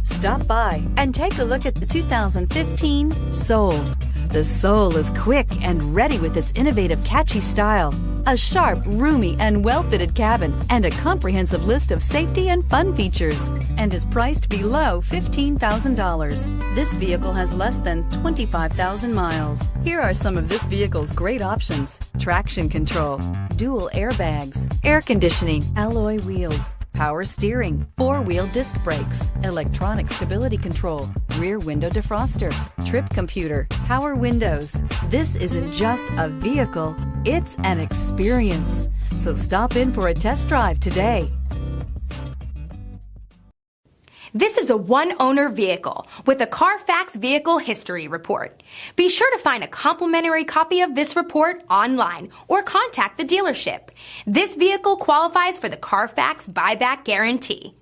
Stop by and take a look at the 2015 Soul. The Soul is quick and ready with its innovative, catchy style, a sharp, roomy, and well-fitted cabin, and a comprehensive list of safety and fun features, and is priced below $15,000. This vehicle has less than 25,000 miles. Here are some of this vehicle's great options: traction control, dual airbags, air conditioning, alloy wheels, power steering, four-wheel disc brakes, electronic stability control, rear window defroster, trip computer, power windows. This isn't just a vehicle, it's an experience. So stop in for a test drive today. This is a one-owner vehicle with a CARFAX Vehicle History Report. Be sure to find a complimentary copy of this report online or contact the dealership. This vehicle qualifies for the CARFAX Buyback Guarantee.